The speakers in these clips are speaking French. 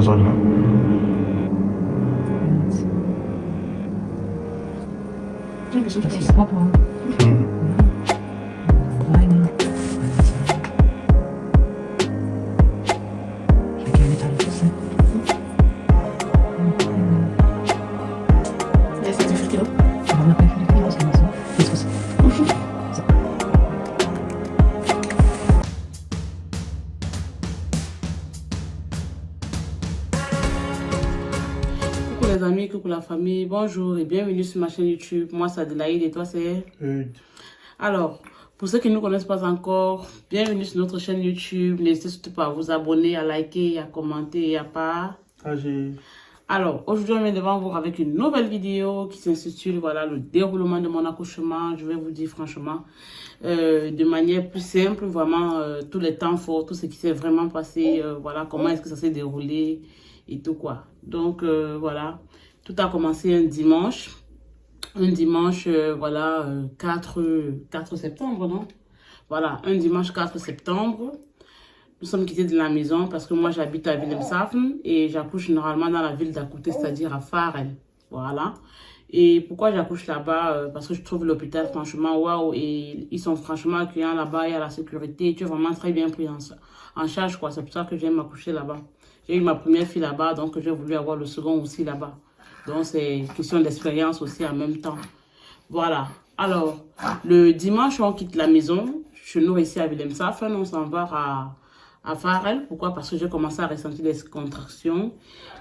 zone là. Das ist Papa. Mhm. Weine. Ich will gerne deine Füße. Est-ce que tu fais kilo? On a préféré faire ça, ça. Qu'est-ce que c'est? Coucou les amis, coucou la famille, bonjour et bienvenue sur ma chaîne YouTube. Moi c'est Adélaïde et toi c'est... Alors, pour ceux qui ne nous connaissent pas encore, bienvenue sur notre chaîne YouTube. N'hésitez surtout pas à vous abonner, à liker, à commenter et à partager. Alors, aujourd'hui, on vient devant vous avec une nouvelle vidéo qui s'intitule, voilà, le déroulement de mon accouchement. Je vais vous dire franchement, de manière plus simple, vraiment, tous les temps forts, tout ce qui s'est vraiment passé, voilà, comment est-ce que ça s'est déroulé et tout quoi. Donc, voilà, tout a commencé un dimanche. Voilà, 4 septembre, non? Voilà, un dimanche 4 septembre. Nous sommes quittés de la maison parce que moi, j'habite à Wilhelmshaven et j'accouche généralement dans la ville d'à côté, c'est-à-dire à Pharrell. Voilà. Et pourquoi j'accouche là-bas? Parce que je trouve l'hôpital franchement waouh et ils sont franchement accueillants là-bas, il y a la sécurité, tu es vraiment très bien pris en charge, quoi. C'est pour ça que j'aime m'accoucher là-bas. J'ai eu ma première fille là-bas, donc j'ai voulu avoir le second aussi là-bas. Donc c'est question d'expérience aussi en même temps. Voilà. Alors, le dimanche, on quitte la maison. Chez nous ici à Wilhelmshaven, on s'en va à Pharrell. Pourquoi? Parce que j'ai commencé à ressentir des contractions.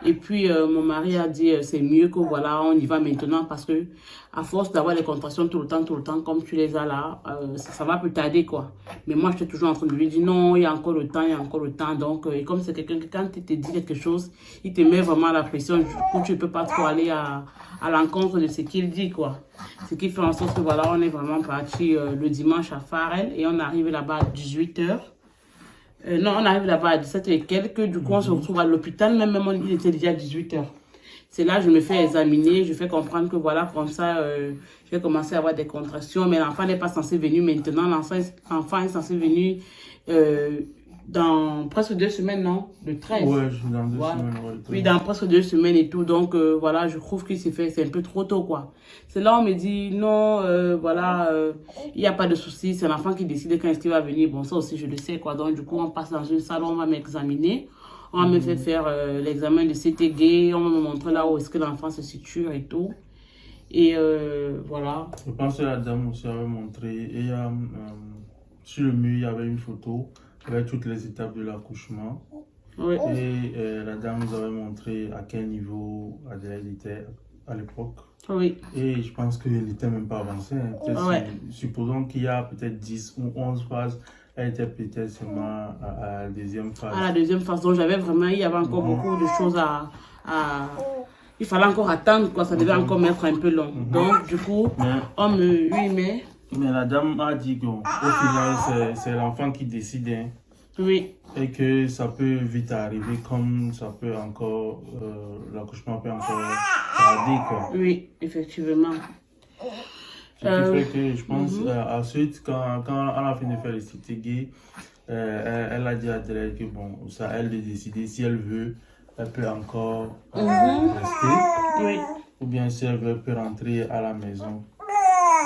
Et puis, mon mari a dit, c'est mieux que voilà, on y va maintenant parce que à force d'avoir les contractions tout le temps, comme tu les as là, ça va plus tarder, quoi. Mais moi, j'étais toujours en train de lui dire, non, il y a encore le temps, il y a encore le temps. Donc, et comme c'est quelqu'un qui, quand il te dit quelque chose, il te met vraiment la pression. Du coup, tu ne peux pas trop aller à l'encontre de ce qu'il dit, quoi. Ce qui fait en sorte que, voilà, on est vraiment parti le dimanche à Pharrell et on arrive là-bas à 18h. Non, on arrive là-bas à 17h et quelques. Du coup, on se retrouve à l'hôpital. Même il était déjà 18h. C'est là que je me fais examiner. Je fais comprendre que voilà, comme ça, je vais commencer à avoir des contractions. Mais l'enfant n'est pas censé venir maintenant. L'enfant est censé venir dans presque 2 semaines, non? Le 13. Ouais, dans 2 voilà. semaines. Ouais, Oui, dans presque 2 semaines et tout. Donc, voilà, je trouve qu'il s'est fait, c'est un peu trop tôt, quoi. C'est là où on me dit, non, voilà, il n'y a pas de souci. C'est l'enfant qui décide quand est-ce qu'il va venir. Bon, ça aussi, je le sais, quoi. Donc, du coup, on passe dans une salle, on va m'examiner. On va me faire l'examen de CTG. On va me montrer là où est-ce que l'enfant se situe et tout. Et voilà. Je pense que la dame aussi avait montré. Et sur le mur, il y avait une photo avec toutes les étapes de l'accouchement. Oui. Et la dame nous avait montré à quel niveau Adèle était à l'époque. Oui. Et je pense qu'il n'était même pas avancé. Hein. Ouais. Supposons qu'il y a peut-être 10 ou 11 phases. Elle était peut-être seulement à la deuxième phase. À la deuxième phase. Donc, j'avais vraiment, il y avait encore beaucoup de choses il fallait encore attendre, quoi. Ça devait encore mettre un peu long. Donc, du coup, on me... Oui, mais... Mais la dame a dit qu'au final, c'est l'enfant qui décide. Hein. Oui. Et que ça peut vite arriver comme ça peut encore, l'accouchement peut encore tarder, quoi. Oui, effectivement. Ce qui fait que je pense, ensuite, quand on a fini de faire le CTG, elle a dit à Adèle que bon, c'est à elle de décider si elle veut, elle peut encore rester. Oui. Ou bien si elle veut, elle peut rentrer à la maison.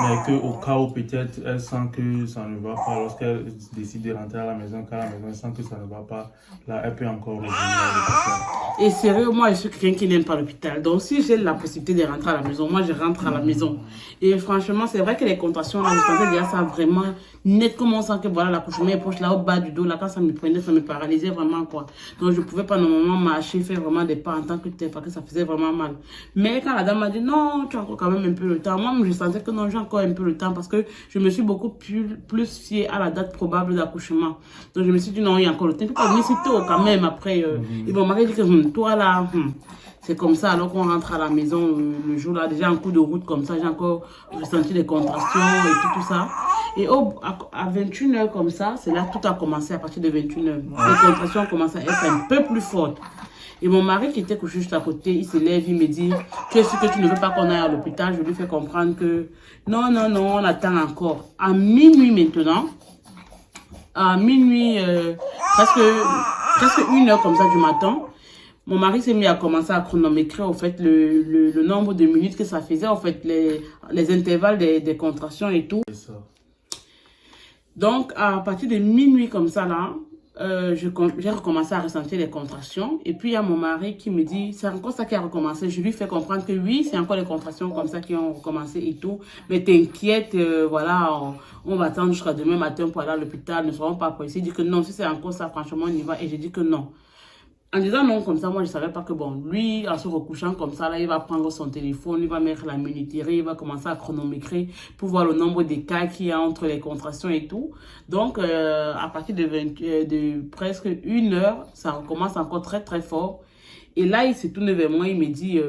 Mais qu'au cas où peut-être elle sent que ça ne va pas, lorsqu'elle décide de rentrer à la maison, qu'à la maison elle sent que ça ne va pas, là elle peut encore revenir à l'hôpital. Et sérieux, moi je suis quelqu'un qui n'aime pas l'hôpital. Donc si j'ai la possibilité de rentrer à la maison, moi je rentre à la maison. Et franchement, c'est vrai que les contractions là, je sentais déjà ça vraiment net, comme on sent que voilà, l'accouchement est proche là au bas du dos, là quand ça me prenait, ça me paralysait vraiment, quoi. Donc je pouvais pas normalement marcher, faire vraiment des pas en tant que tel, parce que ça faisait vraiment mal. Mais quand la dame m'a dit non, tu as encore quand même un peu le temps, moi je sentais que non, j'ai encore un peu le temps parce que je me suis beaucoup plus fiée à la date probable d'accouchement. Donc je me suis dit non, il y a encore le temps, il faut pas venir si tôt quand même après. Et bon, m'a dit que toi là, c'est comme ça, alors qu'on rentre à la maison le jour là, déjà en coup de route comme ça, j'ai encore ressenti des contractions et tout ça. Et à 21h comme ça, c'est là tout a commencé à partir de 21h. Les contractions ont commencé à être un peu plus fortes. Et mon mari qui était couché juste à côté, il se lève, il me dit, tu es sûr que tu ne veux pas qu'on aille à l'hôpital? Je lui fais comprendre que non, non, non, on attend encore. À minuit maintenant, à minuit, presque 1h comme ça du matin, mon mari s'est mis à commencer à chronométrer, en fait, le nombre de minutes que ça faisait, en fait, les intervalles des contractions et tout. C'est ça. Donc, à partir de minuit comme ça, là, j'ai recommencé à ressentir les contractions. Et puis, il y a mon mari qui me dit, c'est encore ça qui a recommencé. Je lui fais comprendre que oui, c'est encore les contractions comme ça qui ont recommencé et tout. Mais t'inquiète, voilà, on va attendre jusqu'à demain matin pour aller à l'hôpital. Ne serons pas pressés. Il dit que non, si c'est encore ça, franchement, on y va. Et j'ai dit que non. En disant non comme ça, moi je savais pas que bon, lui, en se recouchant comme ça, là, il va prendre son téléphone, il va mettre la minuterie, il va commencer à chronométrer pour voir le nombre d'écarts qu'il y a entre les contractions et tout. Donc, à partir de presque 1 heure, ça recommence encore très très fort. Et là, il s'est tourné vers moi, il me dit,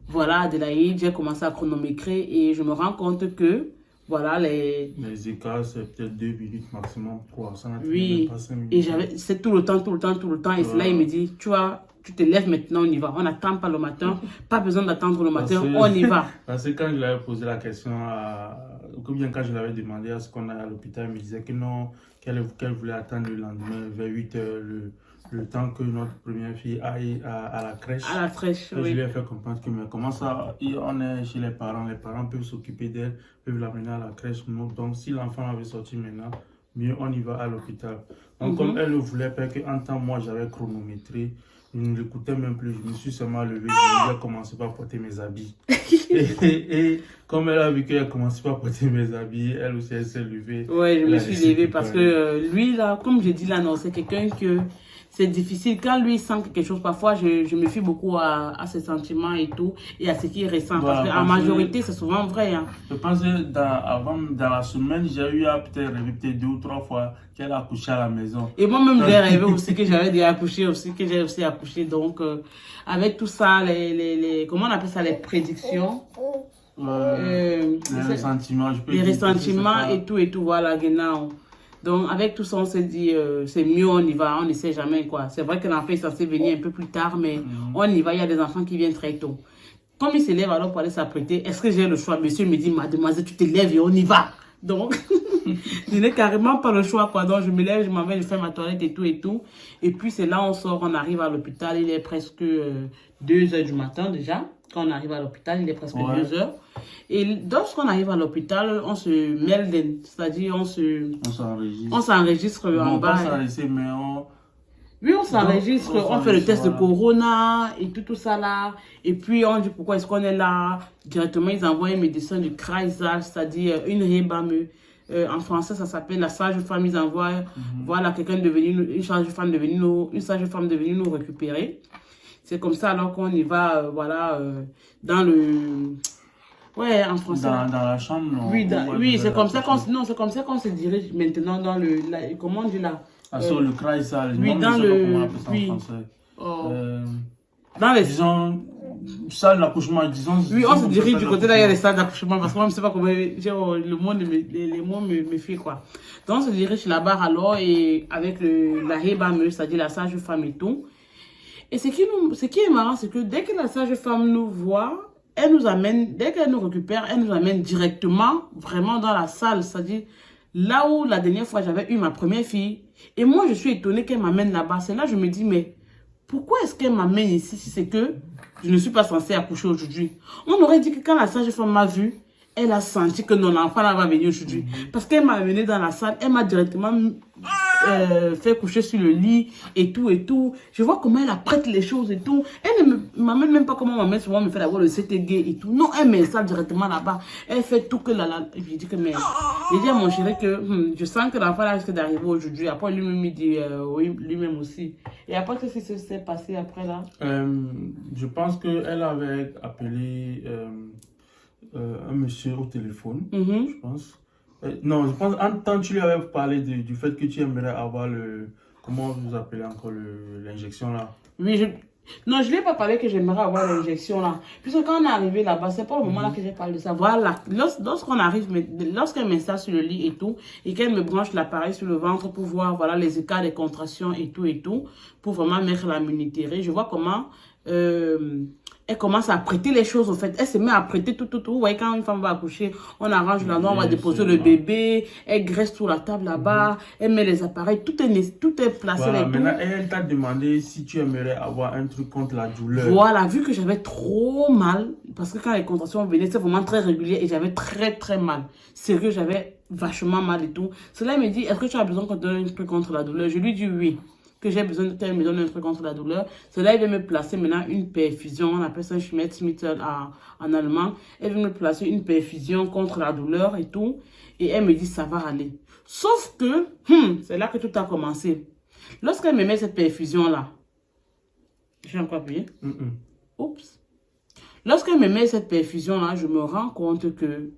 voilà Adélaïde, j'ai commencé à chronométrer et je me rends compte que voilà, les écarts, c'est peut-être 2 minutes maximum, 3. Ça oui, pas 5 minutes. Et c'est tout le temps. Et c'est là, il me dit, tu vois, tu te lèves maintenant, on y va. On n'attend pas le matin. Pas besoin d'attendre le matin, on y va. Parce que quand je lui avais posé la question, ou bien quand je l'avais demandé à ce qu'on aille à l'hôpital, il me disait que non, qu'elle voulait attendre le lendemain vers 8 heures, le temps que notre première fille aille à la crèche. À la crèche, oui. Je lui ai fait comprendre que, mais comment ça, on est chez les parents peuvent s'occuper d'elle, peuvent l'amener à la crèche. Donc, si l'enfant avait sorti maintenant, mieux on y va à l'hôpital. Donc, comme elle ne voulait pas qu'en temps, moi, j'avais chronométré, je ne l'écoutais même plus, je me suis seulement levé, j'ai commencé par porter mes habits. et comme elle a vu qu'elle a commencé par porter mes habits, elle aussi, elle s'est levée. Ouais, je me suis levée parce que lui, là, comme je dis là, non, c'est quelqu'un que c'est difficile. Quand lui sent quelque chose, parfois, je me fie beaucoup à ses sentiments et tout, et à ce qu'il ressent. Voilà, parce qu'en majorité, c'est souvent vrai. Hein. Je pense que dans la semaine, j'ai eu à peut-être rêver 2 ou 3 fois qu'elle a accouché à la maison. Et moi-même, j'ai rêvé aussi que j'avais déjà accouché, que j'ai aussi accouché. Donc, avec tout ça, comment on appelle ça, les prédictions. Les ressentiments. Les ressentiments et tout, voilà, genau. Donc, avec tout ça, on s'est dit, c'est mieux, on y va, on ne sait jamais, quoi. C'est vrai que l'enfant est censé venir un peu plus tard, mais on y va, il y a des enfants qui viennent très tôt. Comme il se lève alors pour aller s'apprêter, est-ce que j'ai le choix? Monsieur me dit, mademoiselle, tu te lèves et on y va. Donc, je n'ai carrément pas le choix, quoi. Donc, je me lève, je m'en vais, je fais ma toilette et tout. Et puis, c'est là, on sort, on arrive à l'hôpital, il est presque 2 heures du matin déjà. Quand on arrive à l'hôpital, il est presque 2 heures. Et lorsqu'on arrive à l'hôpital, on se mêle, c'est-à-dire on s'enregistre en bas. Oui, on s'enregistre, on fait le test de corona et tout ça là. Et puis on dit pourquoi est-ce qu'on est là. Directement, ils envoient un médecin du Kreissaal, c'est-à-dire une Hebamme. En français, ça s'appelle la sage-femme. Ils envoient, voilà, une sage-femme de venir nous récupérer. C'est comme ça alors qu'on y va, voilà, dans le... Ouais, en français. Dans la chambre, non? Oui, c'est comme ça qu'on se dirige maintenant dans le... comment on dit là? Sur le Kreissaal. Oui, dans le... Oui. Dans les... Disons, salle d'accouchement, disons... Oui, on se dirige du côté là, il y a les salles d'accouchement, parce que moi, je ne sais pas comment... Le mot, les mots me fait quoi. Donc, on se dirige là-bas alors, et avec la Hebamme, c'est-à-dire la sage-femme et tout. Et ce qui est marrant, c'est que dès que la sage-femme nous voit, elle nous amène, dès qu'elle nous récupère, elle nous amène directement, vraiment dans la salle. C'est-à-dire, là où la dernière fois, j'avais eu ma première fille. Et moi, je suis étonnée qu'elle m'amène là-bas. C'est là que je me dis, mais pourquoi est-ce qu'elle m'amène ici si c'est que je ne suis pas censée accoucher aujourd'hui? On aurait dit que quand la sage-femme m'a vue, elle a senti que non, l'enfant là va venir aujourd'hui. Parce qu'elle m'a amené dans la salle, elle m'a directement fait coucher sur le lit et tout. Je vois comment elle apprête les choses et tout. Elle ne m'amène même pas comment maman souvent me fait d'avoir le CTG et tout. Non, elle m'installe directement là-bas. Elle fait tout que je dis que mais... J'ai dit à mon chéri que je sens que l'enfant là risque d'arriver aujourd'hui. Après lui-même il dit oui, lui-même aussi. Et après qu'est-ce qui s'est passé après là? Je pense qu'elle avait appelé un monsieur au téléphone, je pense. Non, je pense, quand tu lui avais parlé du fait que tu aimerais avoir comment vous appelez encore l'injection là? Oui, non, je ne lui ai pas parlé que j'aimerais avoir l'injection là. Puisque quand on est arrivé là-bas, c'est pas le moment là que j'ai parlé de ça. Voilà, lorsqu'on arrive, lorsqu'elle m'installe sur le lit et tout, et qu'elle me branche l'appareil sur le ventre pour voir voilà, les écarts des contractions et tout, pour vraiment mettre la minuterie, je vois comment elle commence à prêter les choses, au fait. Elle se met à prêter tout. Vous voyez, quand une femme va accoucher, on arrange la noix, on va déposer le bébé, elle graisse sur la table là-bas, elle met les appareils, tout est placé. Voilà, maintenant, elle t'a demandé si tu aimerais avoir un truc contre la douleur. Voilà, vu que j'avais trop mal, parce que quand les contractions venaient, c'est vraiment très régulier et j'avais très mal. Sérieux, j'avais vachement mal et tout. Cela me dit, est-ce que tu as besoin qu'on te donne un truc contre la douleur? Je lui dis oui. Que j'ai besoin qu'elle me donne un truc contre la douleur. Cela, il va me placer maintenant une perfusion. On appelle ça Schmerzmittel en allemand. Elle va me placer une perfusion contre la douleur et tout. Et elle me dit, ça va aller. Sauf que, c'est là que tout a commencé. Lorsqu'elle me met cette perfusion-là, j'ai encore appuyé. Oups. Lorsqu'elle me met cette perfusion-là, je me rends compte que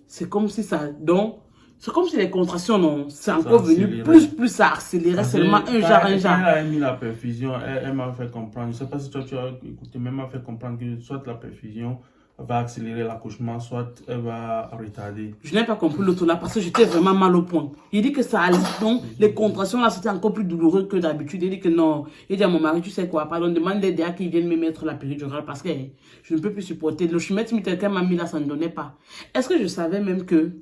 c'est comme si ça... Donc, c'est comme si les contractions, non, c'est encore venu plus ça accélérer, seulement un genre. Quand elle a mis la perfusion, elle m'a fait comprendre, je ne sais pas si toi tu as écouté, mais elle m'a fait comprendre que soit la perfusion va accélérer l'accouchement, soit elle va retarder. Je n'ai pas compris l'autre là parce que j'étais vraiment mal au point. Il dit que ça allait, donc les contractions là c'était encore plus douloureux que d'habitude. Il dit que non. Il dit à mon mari, tu sais quoi, pardon, demande des DA qui viennent me mettre la péridurale parce que je ne peux plus supporter. Le Schmerzmittel qu'elle m'a mis là, ça ne donnait pas. Est-ce que je savais même que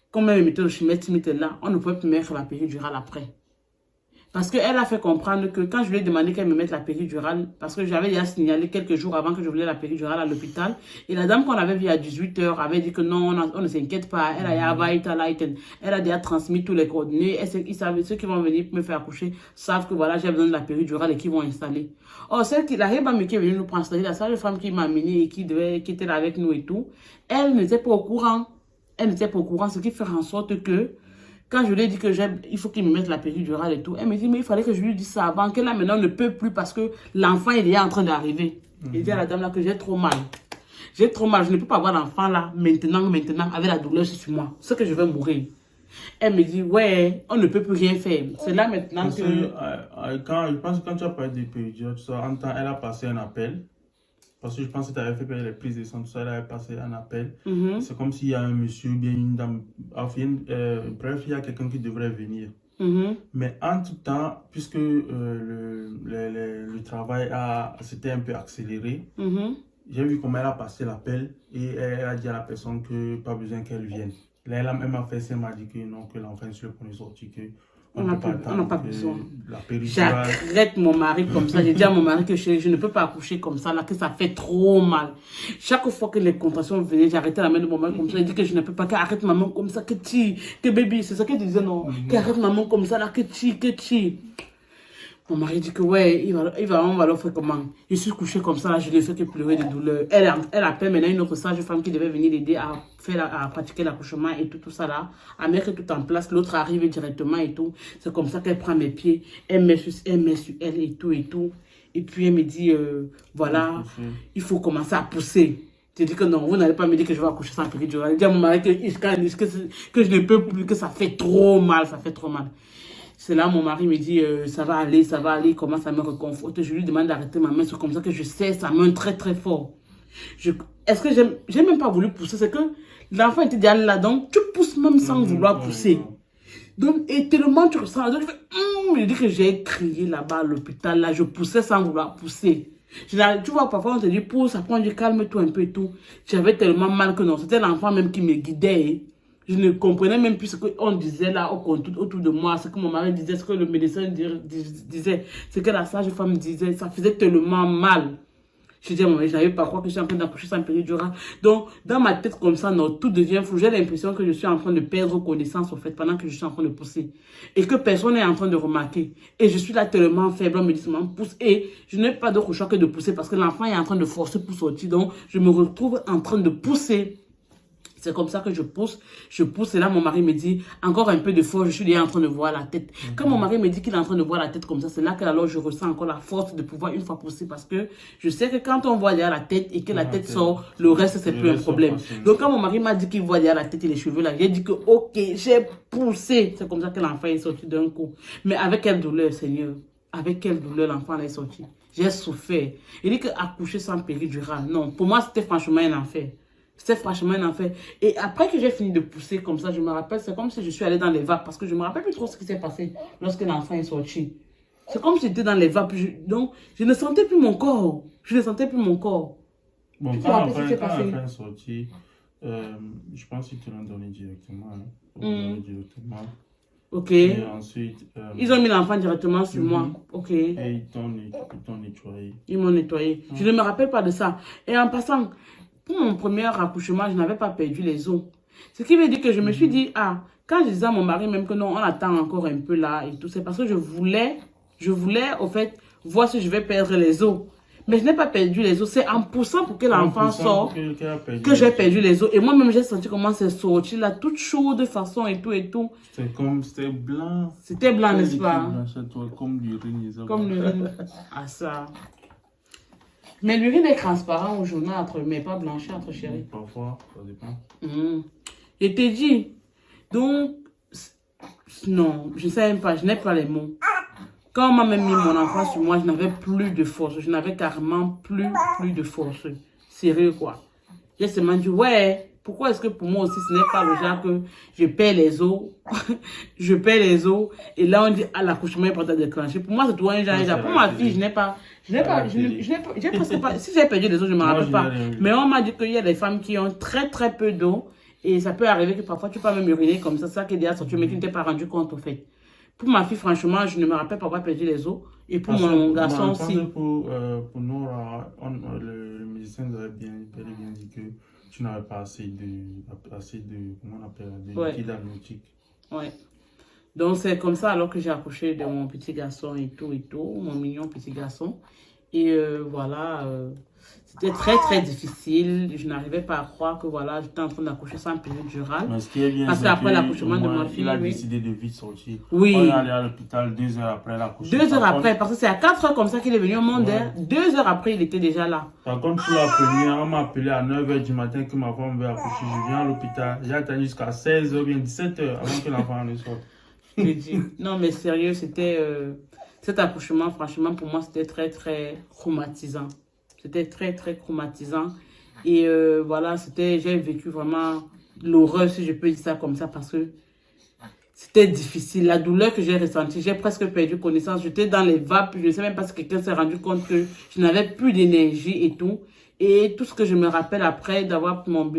quand elle me mettait le Schmerzmittel là, on ne pouvait plus mettre la péridurale après. Parce qu'elle a fait comprendre que quand je lui ai demandé qu'elle me mette la péridurale, parce que j'avais déjà signalé quelques jours avant que je voulais la péridurale à l'hôpital, et la dame qu'on avait vue à 18 h avait dit que non, on ne s'inquiète pas, elle a déjà transmis tous les coordonnées, ils savent, ceux qui vont venir me faire accoucher savent que voilà, j'ai besoin de la péridurale et qu'ils vont installer. Or, celle qui, la Hebamie qui est venue nous prendre, c'est-à-dire la sage-femme qui m'a amenée et qui était là avec nous et tout, elle n'était pas au courant. Elle n'était pas au courant, ce qui fait en sorte que quand je lui ai dit que il faut qu'il me mette la péridurale et tout, elle me dit, mais il fallait que je lui dise ça avant, qu'elle là maintenant ne peut plus parce que l'enfant il est en train d'arriver. Il dit à la dame là que j'ai trop mal. J'ai trop mal, je ne peux pas avoir l'enfant là maintenant, avec la douleur sur moi. C'est que je vais mourir. Elle me dit, ouais, on ne peut plus rien faire. C'est là maintenant que... Je pense que quand tu as parlé de péridurale, elle a passé un appel. Parce que je pense que tu avais fait les prises de sang, tout ça, elle avait passé un appel. C'est comme s'il y a un monsieur, bien une dame, bref, il y a quelqu'un qui devrait venir. Mais en tout temps, puisque le travail s'était un peu accéléré, j'ai vu comment elle a passé l'appel et elle a dit à la personne que pas besoin qu'elle vienne. Là, elle m'a fait ça, elle m'a dit que non, que l'enfant est sur le point de sortir, que on n'a pas besoin. J'arrête mon mari comme ça. J'ai dit à mon mari que je ne peux pas accoucher comme ça, là, que ça fait trop mal. Chaque fois que les contractions venaient, j'arrêtais la main de mon mari comme ça. Il dit que je ne peux pas, qu'arrête maman comme ça, que bébé, c'est ça qu'il disait, non. Qu'arrête maman comme ça, là, que chi. Mon mari dit que ouais, on va leur faire comment? Je suis couchée comme ça, là, je lui ai fait que pleurer de douleur. Elle appelle maintenant une autre sage-femme qui devait venir l'aider à pratiquer l'accouchement et tout ça là, à mettre tout en place. L'autre arrive directement et tout. C'est comme ça qu'elle prend mes pieds, elle met sur elle et tout. Et puis elle me dit, voilà, il faut commencer à pousser. Je dis que non, vous n'allez pas me dire que je vais accoucher sans péridurale. Je dis à mon mari que je ne peux plus, que ça fait trop mal, C'est là mon mari me dit, ça va aller, il commence à me réconforter. Je lui demande d'arrêter ma main, c'est comme ça que je sais sa main très fort. Est-ce que j'ai même pas voulu pousser, c'est que l'enfant était déjà là, donc tu pousses même sans vouloir pousser. Donc, et tellement tu ressens, donc je fais, je dis que j'ai crié là-bas à l'hôpital, là, je poussais sans vouloir pousser. Tu vois, parfois on te dit, pousse, ça prend du calme-toi un peu et tout. J'avais tellement mal que non, c'était l'enfant même qui me guidait. Je ne comprenais même plus ce qu'on disait là autour de moi, ce que mon mari disait, ce que le médecin disait, ce que la sage-femme disait. Ça faisait tellement mal. Je dis à mon mari, je n'arrive pas à croire que je suis en train d'accoucher sans péridurale. Donc, dans ma tête comme ça, non, tout devient flou. J'ai l'impression que je suis en train de perdre connaissance au fait pendant que je suis en train de pousser. Et que personne n'est en train de remarquer. Et je suis là tellement faible, on me dit seulement pousse. Et je n'ai pas d'autre choix que de pousser parce que l'enfant est en train de forcer pour sortir. Donc, je me retrouve en train de pousser. C'est comme ça que je pousse, et là mon mari me dit, encore un peu de force, je suis déjà en train de voir la tête. Quand mon mari me dit qu'il est en train de voir la tête comme ça, c'est là que alors je ressens encore la force de pouvoir une fois pousser, parce que je sais que quand on voit déjà la tête et que la tête sort, le reste c'est plus un problème. Donc quand mon mari m'a dit qu'il voit déjà la tête et les cheveux là, j'ai dit que ok, j'ai poussé. C'est comme ça que l'enfant est sorti d'un coup. Mais avec quelle douleur, Seigneur, avec quelle douleur l'enfant est sorti. J'ai souffert. Il dit que accoucher sans péridurale, non, pour moi c'était franchement un enfer. C'était franchement un enfer. Et après que j'ai fini de pousser comme ça, je me rappelle, c'est comme si je suis allée dans les vapes. Parce que je me rappelle plus trop ce qui s'est passé lorsque l'enfant est sorti. C'est comme si j'étais dans les vapes. Donc, je ne sentais plus mon corps. Je ne sentais plus mon corps. Bon, Tu te quand rappelles ce qui s'est la passé? fin est sortie, je pense qu'ils te l'ont donné directement. Hein. Ils te l'ont donné directement. Ok. Et ensuite... Ils ont mis l'enfant directement sur moi. Ok. Et ils t'ont nettoyé. Ils m'ont nettoyé. Je ne me rappelle pas de ça. Et en passant, pour mon premier accouchement, je n'avais pas perdu les os. Ce qui veut dire que je me suis dit, ah, quand je disais à mon mari même que non, on attend encore un peu là et tout, c'est parce que je voulais, au fait, voir si je vais perdre les os. Mais je n'ai pas perdu les os. C'est en poussant pour que l'enfant sorte que j'ai perdu les os. Et moi-même, j'ai senti comment c'est sorti là, toute chaude de façon et tout et tout. C'était blanc. C'était blanc, n'est-ce pas? Comme l'urine. Comme l'urine. Ah, ça. Mais l'urine est transparent au jaunâtre, mais pas blanchâtre, chérie. Parfois, ça dépend. Je t'ai dit. Donc, non, je ne sais même pas, je n'ai pas les mots. Quand on m'a même mis mon enfant sur moi, je n'avais plus de force. Je n'avais carrément plus de force. Sérieux, quoi. J'ai seulement dit, ouais, pourquoi est-ce que pour moi aussi, ce n'est pas le genre que je perds les os. Je perds les os. Et là, on dit, ah, l'accouchement est prêt à déclencher. Pour moi, c'est tout un genre. Pour ma fille, je n'ai pas, j'ai presque pas, si j'ai perdu les os, je ne me rappelle pas. Mais on m'a dit qu'il y a des femmes qui ont très peu d'eau. Et ça peut arriver que parfois, tu peux même uriner comme ça qui est déjà sorti, mais tu ne t'es pas rendu compte, au fait. Pour ma fille, franchement, je ne me rappelle pas avoir perdu les os. Et pour mon garçon aussi. Pour nous, le médecin nous avait bien dit que tu n'avais pas assez de comment on appelle, de liquide amniotique. Ouais. Donc, c'est comme ça alors que j'ai accouché de mon petit garçon et tout, mon mignon petit garçon. Et voilà, c'était très difficile. Je n'arrivais pas à croire que voilà, j'étais en train d'accoucher sans péridurale. Mais ce qui est bien, parce qu'après l'accouchement de ma fille, il a décidé de vite sortir. Oui. On est allé à l'hôpital 2 heures après l'accouchement. 2 heures après, parce que c'est à 4 heures comme ça qu'il est venu au monde. Ouais. 2 heures après, il était déjà là. Par contre, pour la première, on m'a appelé à 9 h du matin que ma femme veut accoucher. Je viens à l'hôpital. J'ai attendu jusqu'à 16 h, bien 17 h avant que l'enfant ne sorte. Je dis, non, mais sérieux, c'était... cet accouchement, franchement, pour moi, c'était très traumatisant. C'était très traumatisant. Et voilà, j'ai vécu vraiment l'horreur, si je peux dire ça comme ça, parce que c'était difficile. La douleur que j'ai ressentie, j'ai presque perdu connaissance. J'étais dans les vapes, je ne sais même pas si quelqu'un s'est rendu compte que je n'avais plus d'énergie et tout. Et tout ce que je me rappelle après d'avoir pour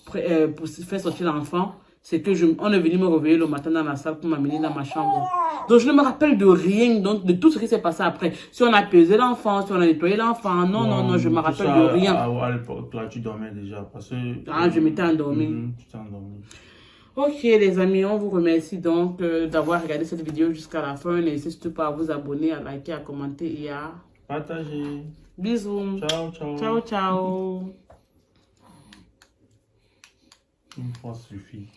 faire sortir l'enfant, c'est que on est venu me réveiller le matin dans la salle pour m'amener dans ma chambre. Donc, je ne me rappelle de rien, donc de tout ce qui s'est passé après. Si on a pesé l'enfant, si on a nettoyé l'enfant, non, je me rappelle de rien. À l'époque, là, tu dormais déjà. Parce que, je m'étais endormie. Tu t'es endormie. Ok, les amis, on vous remercie donc d'avoir regardé cette vidéo jusqu'à la fin. N'hésitez surtout pas à vous abonner, à liker, à commenter et à partager. Bisous. Ciao. Ciao. Une fois suffit.